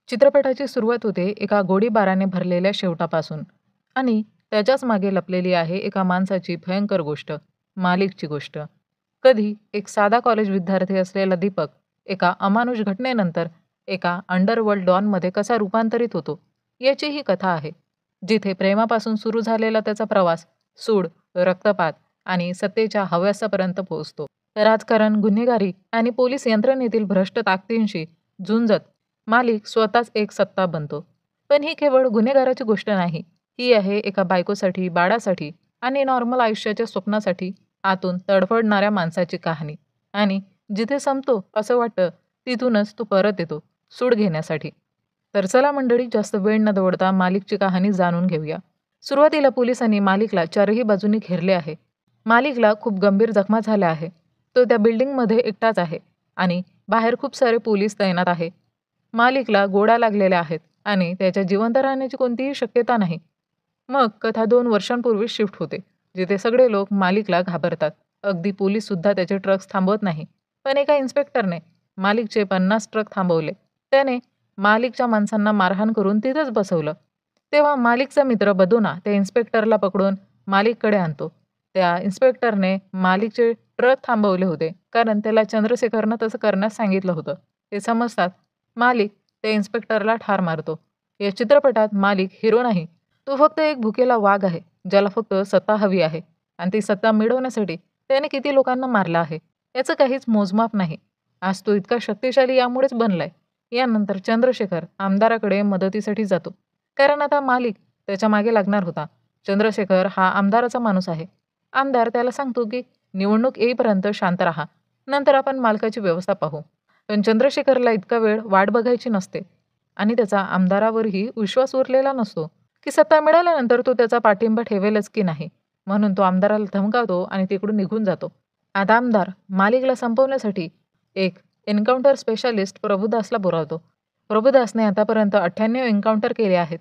चित्रपटाची सुरुवात होते एका गोळीबाराने भरलेल्या शेवटापासून आणि त्याच्याच मागे लपलेली आहे एका माणसाची भयंकर गोष्ट, मालिकची गोष्ट. कधी एक साधा कॉलेज विद्यार्थी असलेला दीपक एका अमानुष घटनेनंतर एका अंडरवर्ल्ड डॉनमध्ये कसा रूपांतरित होतो, याची ही कथा आहे. जिथे प्रेमापासून सुरू झालेला त्याचा प्रवास सूड, रक्तपात आणि सत्तेच्या हव्यासापर्यंत पोहोचतो. राजकारण, गुन्हेगारी आणि पोलीस यंत्रणेतील भ्रष्ट ताकदींशी झुंजत मालिक स्वतःच एक सत्ता बनतो. पण ही केवळ गुन्हेगाराची गोष्ट नाही. ही आहे एका बायकोसाठी, बाळासाठी आणि नॉर्मल आयुष्याच्या स्वप्नासाठी आतून तडफडणाऱ्या माणसाची कहाणी. आणि जिथे संपतो असं वाटतं, तिथूनच तो परत येतो सूड घेण्यासाठी. तर चला मंडळी, जास्त वेळ न दवडता मालिकची कहाणी जाणून घेऊया. सुरुवातीला पोलिसांनी मालिकला चारही बाजूनी घेरले आहे. मालिकला खूप गंभीर जखमा झाल्या आहे. तो त्या बिल्डिंगमध्ये एकटाच आहे आणि बाहेर खूप सारे पोलीस तैनात आहे. मालिकला गोळ्या लागलेल्या आहेत आणि त्याच्या जिवंत राहण्याची कोणतीही शक्यता नाही. मग कथा 2 वर्षांपूर्वी शिफ्ट होते, जिथे सगळे लोक मालिकला घाबरतात. अगदी पोलीस सुद्धा त्याचे ट्रक्स थांबवत नाही. पण एका इन्स्पेक्टरने मालिकचे 50 ट्रक थांबवले. त्याने मालिकच्या माणसांना मारहाण करून तिथंच बसवलं. तेव्हा मालिकचा मित्र बदुना त्या इन्स्पेक्टरला पकडून मालिककडे आणतो. त्या इन्स्पेक्टरने मालिकचे ट्रक थांबवले होते कारण त्याला चंद्रशेखरनं तसं करण्यास सांगितलं होतं. ते समजतात मालिक त्या इन्स्पेक्टरला ठार मारतो. या चित्रपटात मालिक हिरो नाही. तो फक्त एक भुकेला वाघ आहे, ज्याला फक्त सत्ता हवी आहे आणि ती सत्ता मिळवण्यासाठी त्याने किती लोकांना मारलं आहे, याचं काहीच मोजमाप नाही. आज तो इतका शक्तिशाली यामुळेच बनलाय. यानंतर चंद्रशेखर आमदाराकडे मदतीसाठी जातो, कारण आता मालिक त्याच्या मागे लागणार होता. चंद्रशेखर हा आमदाराचा माणूस आहे. आमदार त्याला सांगतो की निवडणूक येईपर्यंत शांत राहा, नंतर आपण मालकाची व्यवस्था पाहू. पण चंद्रशेखरला इतका वेळ वाट बघायची नसते आणि त्याचा आमदारावरही विश्वास उरलेला नसतो की सत्ता मिळाल्यानंतर तो त्याचा पाठिंबा ठेवेलच की नाही. म्हणून तो आमदाराला धमकावतो आणि तिकडून निघून जातो. आता आमदार मालिकला संपवण्यासाठी एक एन्काउंटर स्पेशालिस्ट प्रभुदासला बोलावतो. प्रभुदासने आतापर्यंत 98 एन्काउंटर केले आहेत.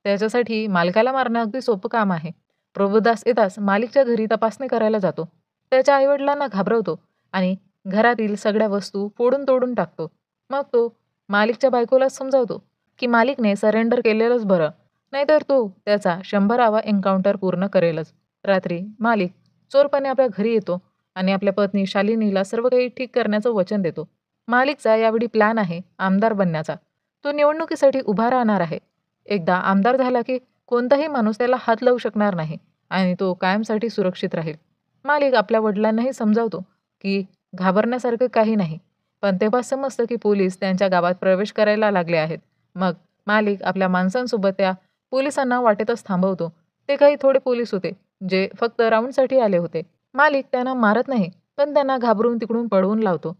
त्याच्यासाठी मालकाला मारणं अगदी सोपं काम आहे. प्रभुदास येताच मालिकच्या घरी तपासणी करायला जातो. त्याच्या आईवडिलांना घाबरवतो आणि घरातील सगळ्या वस्तू फोडून तोडून टाकतो. मग तो मालिकच्या बायकोला समजावतो की मालिकने सरेंडर केलेलंच बरं, नाहीतर तो त्याचा 100वा एन्काउंटर पूर्ण करेलच. रात्री मालिक चोरपणे आपल्या घरी येतो आणि आपल्या पत्नी शालिनीला सर्व काही ठीक करण्याचं वचन देतो. मालिकचा यावेळी प्लॅन आहे आमदार बनण्याचा. तो निवडणुकीसाठी उभा राहणार आहे. एकदा आमदार झाला की कोणताही माणूस त्याला हात लावू शकणार नाही आणि तो कायमसाठी सुरक्षित राहील. मालिक आपल्या वडिलांनाही समजावतो की घाबरण्यासारखं काही नाही. पण तेव्हा समजतं की पोलीस त्यांच्या गावात प्रवेश करायला लागले आहेत. मग मालिक आपल्या माणसांसोबत त्या पोलिसांना वाटेतच थांबवतो. ते काही थोडे पोलीस होते, जे फक्त राऊंडसाठी आले होते. मालिक त्यांना मारत नाही, पण त्यांना घाबरून तिकडून पळवून लावतो.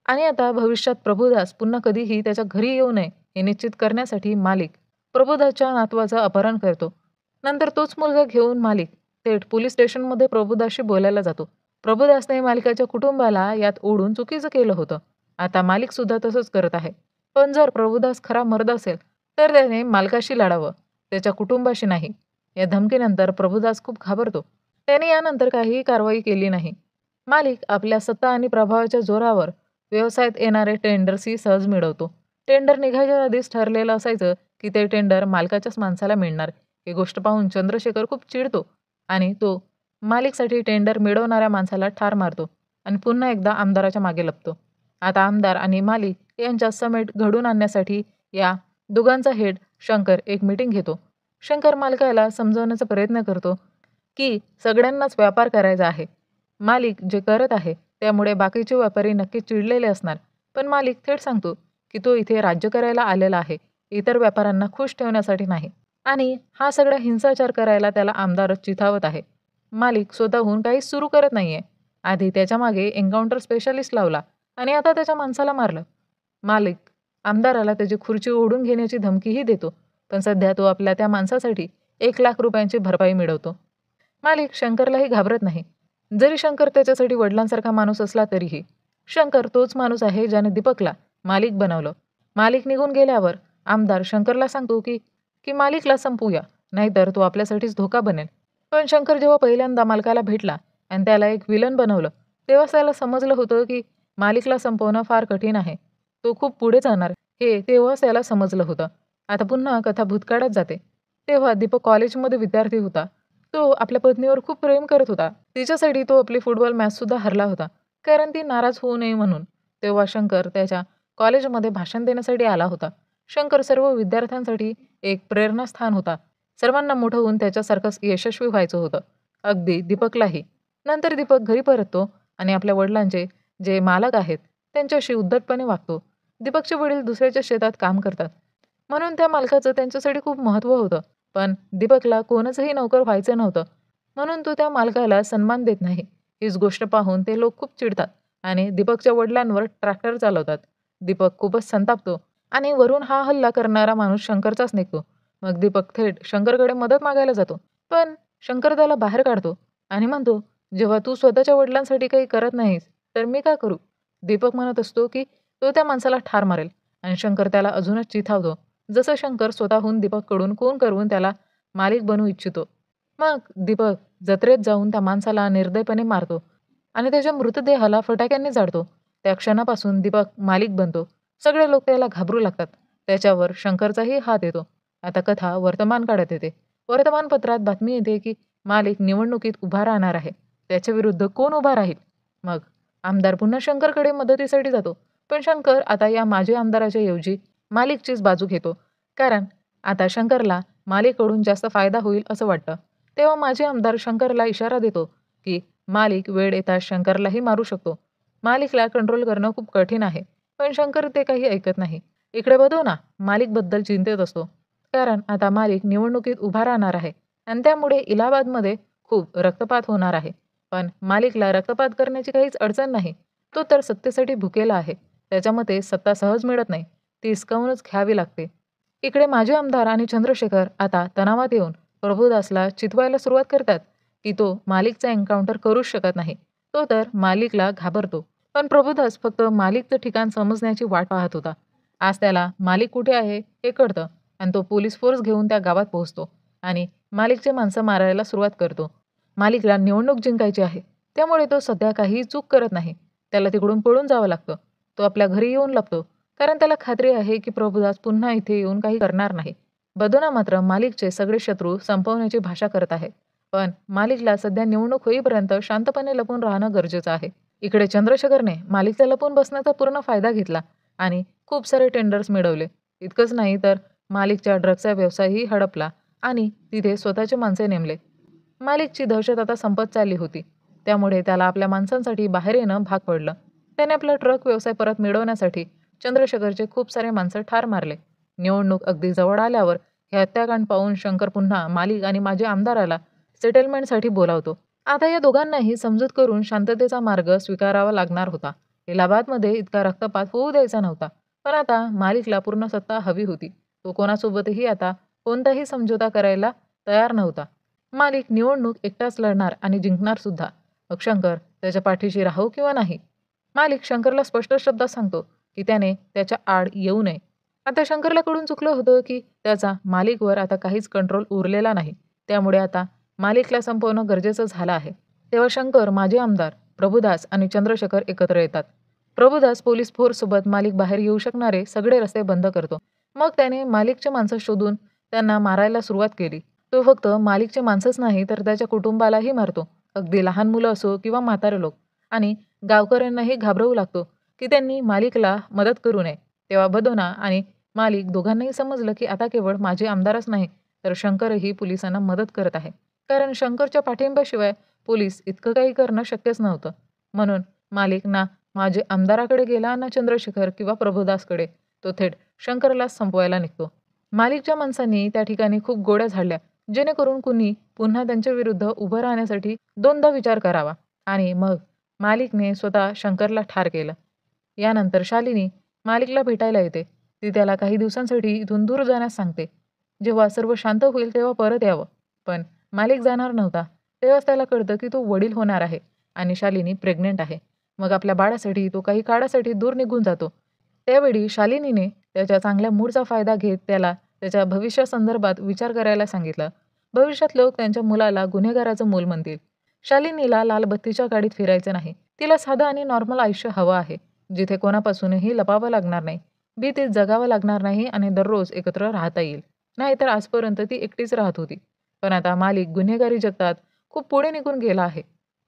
आणि आता भविष्यात प्रभुदास पुन्हा कधीही त्याच्या घरी येऊ नये हे निश्चित करण्यासाठी मालिक प्रभुदासच्या नातवाचं अपहरण करतो. नंतर तोच मुलगा घेऊन मालिक थेट पोलीस स्टेशनमध्ये प्रभुदासशी बोलायला जातो. प्रभुदासने मालिकाच्या कुटुंबाला यात ओढून चुकीचं केलं होतं. आता मालिक सुद्धा तसंच करत आहे. पण जर प्रभुदास खरा मर्द असेल तर त्याने मालकाशी लढावं, त्याच्या कुटुंबाशी नाही. या धमकीनंतर प्रभुदास खूप घाबरतो. त्याने यानंतर काहीही कारवाई केली नाही. मालिक आपल्या सत्ता आणि प्रभावाच्या जोरावर व्यवसायात येणारे टेंडर्सही सहज मिळवतो. टेंडर निघायच्या आधीच ठरलेलं असायचं की ते टेंडर मालकाच्याच माणसाला मिळणार. ही गोष्ट पाहून चंद्रशेखर खूप चिडतो आणि तो मालिकसाठी टेंडर मिळवणाऱ्या माणसाला ठार मारतो आणि पुन्हा एकदा आमदाराच्या मागे लपतो. आता आमदार आणि मालिक यांच्यात समेट घडवून आणण्यासाठी या दोघांचा हेड शंकर एक मीटिंग घेतो. शंकर मालकाला समजवण्याचा प्रयत्न करतो की सगळ्यांनाच व्यापार करायचा आहे. मालिक जे करत आहे त्यामुळे बाकीचे व्यापारी नक्की चिडलेले असणार. पण मालिक थेट सांगतो की तो इथे राज्य करायला आलेला आहे, इतर व्यापाऱ्यांना खुश ठेवण्यासाठी नाही. आणि हा सगळा हिंसाचार करायला त्याला आमदारच चिथावत आहे. मालिक स्वतःहून काही सुरू करत नाहीये. आधी त्याच्या मागे एन्काउंटर स्पेशालिस्ट लावला आणि आता त्याच्या माणसाला मारलं. मालिक आमदाराला त्याची खुर्ची ओढून घेण्याची धमकीही देतो. पण सध्या तो आपल्या त्या माणसासाठी 1,00,000 रुपयांची भरपाई मिळवतो. मालिक शंकरलाही घाबरत नाही. जरी शंकर त्याच्यासाठी वडिलांसारखा माणूस असला तरीही. शंकर तोच माणूस आहे ज्याने दीपकला मालिक बनवलं. मालिक निघून गेल्यावर आमदार शंकरला सांगतो की की मालिकला संपवूया, नाहीतर तो आपल्यासाठीच धोका बनेल. पण शंकर जेव्हा पहिल्यांदा मालकाला भेटला आणि त्याला एक विलन बनवलं, तेव्हा त्याला समजलं होतं की मालिकला संपवणं फार कठीण आहे. तो खूप पुढे जाणार हे तेव्हाच त्याला समजलं होतं. आता पुन्हा कथा भूतकाळात जाते. तेव्हा दीपक कॉलेजमध्ये विद्यार्थी होता. तो आपल्या पत्नीवर खूप प्रेम करत होता. तिच्यासाठी तो आपली फुटबॉल मॅचसुद्धा हरला होता, कारण ती नाराज होऊ नये म्हणून. तेव्हा शंकर त्याच्या कॉलेजमध्ये भाषण देण्यासाठी आला होता. शंकर सर्व विद्यार्थ्यांसाठी एक प्रेरणास्थान होता. सर्वांना मोठं होऊन त्याच्यासारखंच यशस्वी व्हायचं होतं. अगदी दीपकलाही. नंतर दीपक घरी परततो आणि आपल्या वडिलांचे जे मालक आहेत त्यांच्याशी उद्धटपणे वागतो. दीपकचे वडील दुसऱ्याच्या शेतात काम करतात, म्हणून त्या मालकाचं त्यांच्यासाठी खूप महत्त्व होतं. पण दीपकला कोणाचंही नोकर व्हायचं नव्हतं, म्हणून तो त्या मालकाला सन्मान देत नाही. हीच गोष्ट पाहून ते लोक खूप चिडतात आणि दीपकच्या वडिलांवर ट्रॅक्टर चालवतात. दीपक खूपच संतापतो आणि वरून हा हल्ला करणारा माणूस शंकरचाच निघतो. मग दीपक थेट शंकरकडे मदत मागायला जातो. पण शंकर त्याला बाहेर काढतो आणि म्हणतो, "जेव्हा तू स्वतःच्या वडिलांसाठी काही करत नाहीस, तर मी का करू?" दीपक म्हणत असतो की तो त्या माणसाला ठार मारेल आणि शंकर त्याला अजूनच चिथावतो. जसं शंकर स्वतःहून दीपककडून खून करून त्याला मालिक बनवू इच्छितो. मग दीपक जत्रेत जाऊन त्या माणसाला निर्दयपणे मारतो आणि त्याच्या मृतदेहाला फटाक्यांनी जाळतो. त्या क्षणापासून दीपक मालिक बनतो. सगळे लोक त्याला घाबरू लागतात. त्याच्यावर शंकरचाही हात येतो. आता कथा वर्तमान काळात येते. वर्तमानपत्रात बातमी येते की मालिक निवडणुकीत उभा राहणार आहे. त्याच्या विरुद्ध कोण उभा राहील? मग आमदार पुन्हा शंकरकडे मदतीसाठी जातो. पण शंकर आता या माजी आमदाराच्या ऐवजी मालिकचीच बाजू घेतो. कारण आता शंकरला मालिककडून जास्त फायदा होईल असं वाटतं. तेव्हा माजी आमदार शंकरला इशारा देतो की मालिक वेळ येताच शंकरलाही मारू शकतो. मालिकला कंट्रोल करणं खूप कठीण आहे. पण शंकर ते काही ऐकत नाही. इकडे बघतो ना, मालिकबद्दल चिंतेत असतो. कारण आता मालिक निवडणुकीत उभा राहणार आहे आणि त्यामुळे इलाहाबादमध्ये खूप रक्तपात होणार आहे. पण मालिकला रक्तपात करण्याची काहीच अडचण नाही. तो तर सत्तेसाठी भुकेला आहे. त्याच्या मते सत्ता सहज मिळत नाही. ती हिसकावूनच घ्यावी लागते. इकडे माजी आमदार आणि चंद्रशेखर आता तणावात येऊन प्रभुदासला चितवायला सुरुवात करतात की तो मालिकचा एन्काउंटर करूच शकत नाही. तो तर मालिकला घाबरतो. पण प्रभुदास फक्त मालिकचं ठिकाण समजण्याची वाट पाहत होता. आज त्याला मालिक कुठे आहे हे कळतं आणि तो पोलीस फोर्स घेऊन त्या गावात पोहोचतो आणि मालिकचे माणसं मारायला सुरुवात करतो. मालिकला निवडणूक जिंकायची आहे. त्यामुळे तो सध्या काहीही चूक करत नाही. त्याला तिकडून पळून जावं लागतं. तो आपल्या घरी येऊन लपतो. कारण त्याला खात्री आहे की प्रभुदास पुन्हा इथे येऊन काही करणार नाही. बदोना मात्र मालिकचे सगळे शत्रू संपवण्याची भाषा करत आहे. पण मालिकला सध्या निवडणूक होईपर्यंत शांतपणे लपून राहणं गरजेचं आहे. इकडे चंद्रशेखरने मालिकचा लपून बसण्याचा पूर्ण फायदा घेतला आणि खूप सारे टेंडर्स मिळवले. इतकंच नाही तर मालिकच्या ड्रग्जचा व्यवसायही हडपला आणि तिथे स्वतःचे माणसे नेमले. मालिकची दहशत आता संपत चालली होती. त्यामुळे त्याला आपल्या माणसांसाठी बाहेर येणं भाग पडलं. त्याने आपला ट्रक व्यवसाय परत मिळवण्यासाठी चंद्रशेखरचे खूप सारे माणसं ठार मारले. निवडणूक अगदी जवळ आल्यावर हे हत्याकांड पाहून शंकर पुन्हा मालिक आणि माजी आमदाराला सेटलमेंटसाठी बोलावतो. आता या दोघांनाही समजूत करून शांततेचा मार्ग स्वीकारावा लागणार होता. इलाहाबादमध्ये इतका रक्तपात होऊ द्यायचा नव्हता. पण आता मालिकला पूर्ण सत्ता हवी होती. तो कोणासोबतही आता कोणताही समझोता करायला तयार नव्हता. मालिक निवडणूक एकटाच लढणार आणि जिंकणार सुद्धा. मग शंकर त्याच्या पाठीशी राहो किंवा नाही. मालिक शंकरला स्पष्ट शब्दात सांगतो की त्याने त्याच्या आड येऊ नये. आता शंकरला कडून चुकलं होतं की त्याचा मालिकवर आता काहीच कंट्रोल उरलेला नाही. त्यामुळे आता मालिकला संपवणं गरजेचं झालं आहे. तेव्हा शंकर, माजी आमदार, प्रभुदास आणि चंद्रशेखर एकत्र येतात. प्रभुदास पोलीस फोर्ससोबत मालिक बाहेर येऊ शकणारे सगळे रस्ते बंद करतो. मग त्याने मालिकचे माणसं शोधून त्यांना मारायला सुरुवात केली. तो फक्त मालिकचे माणसंच नाही तर त्याच्या कुटुंबालाही मारतो. अगदी लहान मुलं असो किंवा म्हातारे लोक. आणि गावकऱ्यांनाही घाबरवू लागतो की त्यांनी मालिकला मदत करू नये. तेव्हा बदोना आणि मालिक दोघांनाही समजलं की आता केवळ माजी आमदारच नाही तर शंकरही पोलिसांना मदत करत आहे. कारण शंकरच्या पाठिंब्याशिवाय पोलीस इतकं काही करणं शक्यच नव्हतं. म्हणून मालिक ना माजी आमदाराकडे गेला ना चंद्रशेखर किंवा प्रभुदासकडे. तो थेट शंकरलाच संपवायला निघतो. मालिकच्या माणसांनी त्या ठिकाणी खूप गोळ्या झाडल्या, जेणेकरून कुणी पुन्हा त्यांच्या विरुद्ध उभं राहण्यासाठी दोनदा विचार करावा. आणि मग मालिकने स्वतः शंकरला ठार केलं. यानंतर शालिनी मालिकला भेटायला येते. ती त्याला काही दिवसांसाठी इथून दूर जाण्यास सांगते. जेव्हा सर्व शांत होईल तेव्हा परत यावं. पण मालिक जाणार नव्हता. तेव्हाच त्याला कळतं की तो वडील होणार आहे आणि शालिनी प्रेग्नंट आहे. मग आपल्या बाळासाठी तो काही काळासाठी दूर निघून जातो. त्यावेळी शालिनीने त्याच्या चांगल्या मूडचा फायदा घेत त्याला त्याच्या भविष्यासंदर्भात विचार करायला सांगितलं. भविष्यात लोक त्यांच्या मुलाला गुन्हेगाराचं मूल म्हणतील. शालिनीला लाल बत्तीच्या गाडीत फिरायचं नाही. तिला साधं आणि नॉर्मल आयुष्य हवं आहे, जिथे कोणापासूनही लपावं लागणार नाही. भीतीत जगावं लागणार नाही आणि दररोज एकत्र राहता येईल. नाहीतर आजपर्यंत ती एकटीच राहत होती. पण आता मालिक गुन्हेगारी जगतात खूप पुढे निघून गेला आहे.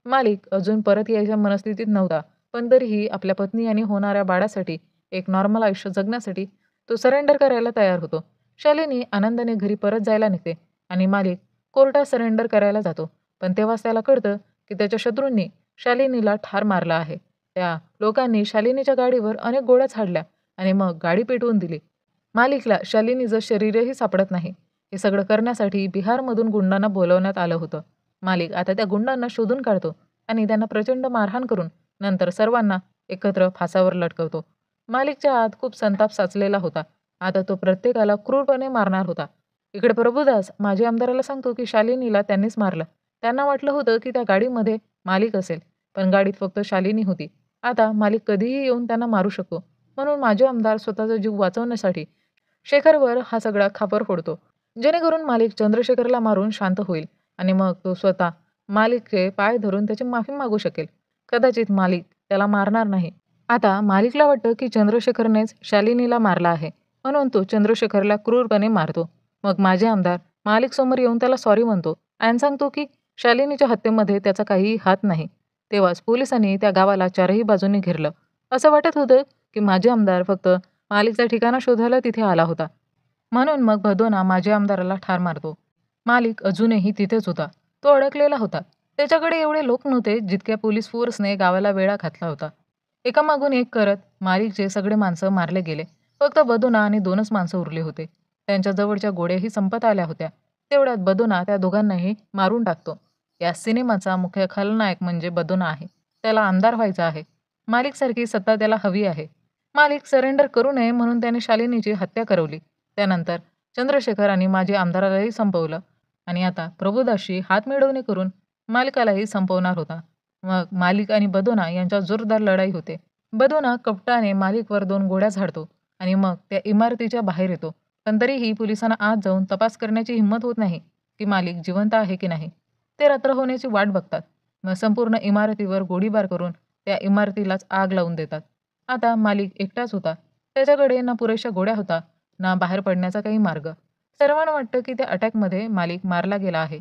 मालिक अजून परत यायच्या मनस्थितीत नव्हता, पण तरीही आपल्या पत्नी आणि होणाऱ्या बाळासाठी एक नॉर्मल आयुष्य जगण्यासाठी तो सरेंडर करायला तयार होतो. शालिनी आनंदाने घरी परत जायला निघते आणि मालिक कोर्टात सरेंडर करायला जातो. पण तेव्हाच त्याला कळतं की त्याच्या शत्रूंनी शालिनीला ठार मारलं आहे. त्या लोकांनी शालिनीच्या गाडीवर अनेक गोळ्या झाडल्या आणि मग गाडी पेटवून दिली. मालिकला शालिनीचं शरीरही सापडत नाही. हे सगळं करण्यासाठी बिहारमधून गुंडांना बोलवण्यात आलं होतं. मालिक आता त्या गुंडांना शोधून काढतो आणि त्यांना प्रचंड मारहाण करून नंतर सर्वांना एकत्र फासावर लटकवतो. मालिकच्या आत खूप संताप साचलेला होता. आता तो प्रत्येकाला क्रूरपणे मारणार होता. इकडे प्रभुदास माजी आमदाराला सांगतो की शालिनीला त्यांनीच मारलं. त्यांना वाटलं होतं की त्या गाडीमध्ये मालिक असेल, पण गाडीत फक्त शालिनी होती. आता मालिक कधीही येऊन त्यांना मारू शकतो. म्हणून माजी आमदार स्वतःचा जीव वाचवण्यासाठी शेखरवर हा सगळा खापर फोडतो. जेणेकरून मालिक चंद्रशेखरला मारून शांत होईल आणि मग तो स्वतः मालिकचे पाय धरून त्याची माफी मागू शकेल. कदाचित मालिक त्याला मारणार नाही. आता मालिकला वाटतं की चंद्रशेखरनेच शालिनीला मारला आहे. म्हणून तो चंद्रशेखरला क्रूरपणे मारतो. मग माजी आमदार मालिकसमोर येऊन त्याला सॉरी म्हणतो आणि सांगतो की शालिनीच्या हत्येमध्ये त्याचा काहीही हात नाही. तेव्हाच पोलिसांनी त्या गावाला चारही बाजूंनी घेरलं. असं वाटत होतं की माजी आमदार फक्त मालिकचा ठिकाणा शोधायला तिथे आला होता. म्हणून मग भदोना माजी आमदाराला ठार मारतो. मालिक अजूनही तिथेच होता. तो अडकलेला होता. त्याच्याकडे एवढे लोक नव्हते जितक्या पोलीस फोर्सने गावाला वेढा घातला होता. एकामागून एक करत मालिकचे सगळे माणसं मारले गेले. फक्त बदुना आणि 2च माणसं उरले होते. त्यांच्या जवळच्या गोळ्याही संपत आल्या होत्या. तेवढ्यात बदुना त्या दोघांनाही मारून टाकतो. या सिनेमाचा मुख्य खलनायक म्हणजे बदुना आहे. त्याला आमदार व्हायचा आहे. मालिकसारखी सत्ता त्याला हवी आहे. मालिक सरेंडर करू नये म्हणून त्याने शालिनीची हत्या करवली. त्यानंतर चंद्रशेखर आणि माजी आमदारालाही संपवलं आणि आता प्रभुदासशी हातमिळवणी करून मालिकालाही संपवणार होता. मग मालिक आणि बदोना यांच्यात जोरदार लढाई होते. बदोना कपटाने मालिकवर 2 गोळ्या झाडतो आणि मग त्या इमारतीच्या बाहेर येतो. पण तरीही पोलिसांना आत जाऊन तपास करण्याची हिंमत होत नाही की मालिक जिवंत आहे की नाही. ते रात्र होण्याची वाट बघतात. मग संपूर्ण इमारतीवर गोळीबार करून त्या इमारतीलाच आग लावून देतात. आता मालिक एकटाच होता. त्याच्याकडे ना पुरेशा गोळ्या होता, ना बाहेर पडण्याचा काही मार्ग. सर्वांना वाटतं की त्या अटॅकमध्ये मालिक मारला गेला आहे.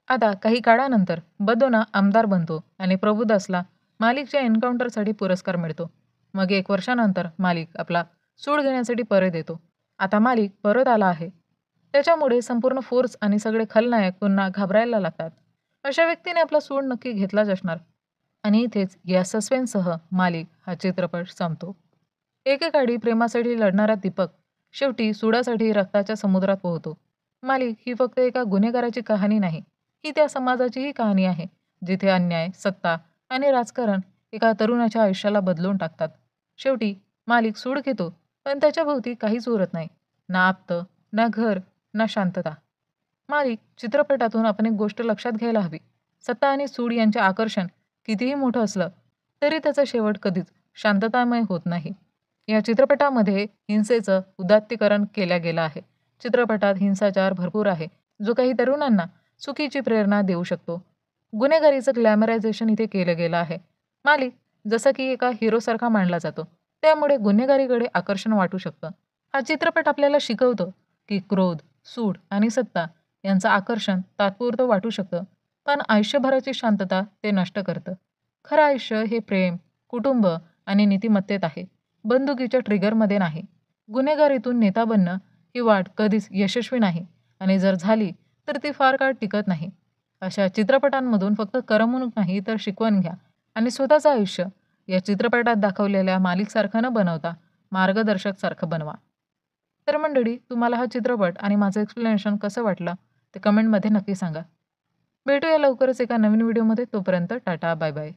आता काही काळानंतर बदोना आमदार बनतो आणि प्रभुदासला मालिकच्या एन्काउंटरसाठी पुरस्कार मिळतो. मग 1 वर्षानंतर मालिक आपला सूड घेण्यासाठी परत येतो. आता मालिक परत आला आहे. त्याच्यामुळे संपूर्ण फोर्स आणि सगळे खलनायक पुन्हा घाबरायला लागतात. अशा व्यक्तीने आपला सूड नक्की घेतलाच असणार. आणि इथेच या सस्पेन्ससह मालिक हा चित्रपट संपतो. एकेकाळी प्रेमासाठी लढणारा दीपक शेवटी सुडासाठी रक्ताच्या समुद्रात पोहतो. मालिक ही फक्त एका गुन्हेगाराची कहाणी नाही, ही त्या समाजाचीही कहाणी आहे, जिथे अन्याय, सत्ता आणि राजकारण एका तरुणाच्या आयुष्याला बदलून टाकतात. शेवटी मालिक सूड घेतो, पण त्याच्या भोवती काहीच उरत नाही. ना आपतं, ना घर, ना शांतता. मालिक चित्रपटातून आपण एक गोष्ट लक्षात घ्यायला हवी. सत्ता आणि सूड यांचे आकर्षण कितीही मोठं असलं, तरी त्याचा शेवट कधीच शांततामय होत नाही. या चित्रपटामध्ये हिंसेचं उदात्तीकरण केलं गेलं आहे. चित्रपटात हिंसाचार भरपूर आहे, जो काही तरुणांना चुकीची प्रेरणा देऊ शकतो. गुन्हेगारीचं ग्लॅमरायझेशन इथे केलं गेलं आहे. मालिक जसं की एका हिरोसारखा मानला जातो, त्यामुळे गुन्हेगारीकडे आकर्षण वाटू शकतं. हा चित्रपट आपल्याला शिकवतो की क्रोध, सूड आणि सत्ता यांचं आकर्षण तात्पुरतं वाटू शकतं, पण आयुष्यभराची शांतता ते नष्ट करतं. खरं आयुष्य हे प्रेम, कुटुंब आणि नीतिमत्तेत आहे, बंदुकीच्या ट्रिगरमध्ये नाही. गुन्हेगारीतून नेता बनणं ही वाट कधीच यशस्वी नाही आणि जर झाली तर ती फार काळ टिकत नाही. अशा चित्रपटांमधून फक्त करमणूक नाही तर शिकवण घ्या आणि स्वतःचं आयुष्य या चित्रपटात दाखवलेल्या मालिकसारखं न बनवता मार्गदर्शकसारखं बनवा. तर मंडळी, तुम्हाला हा चित्रपट आणि माझं एक्सप्लेनेशन कसं वाटलं ते कमेंटमध्ये नक्की सांगा. भेटूया लवकरच एका नवीन व्हिडिओमध्ये. तोपर्यंत टाटा, बाय बाय.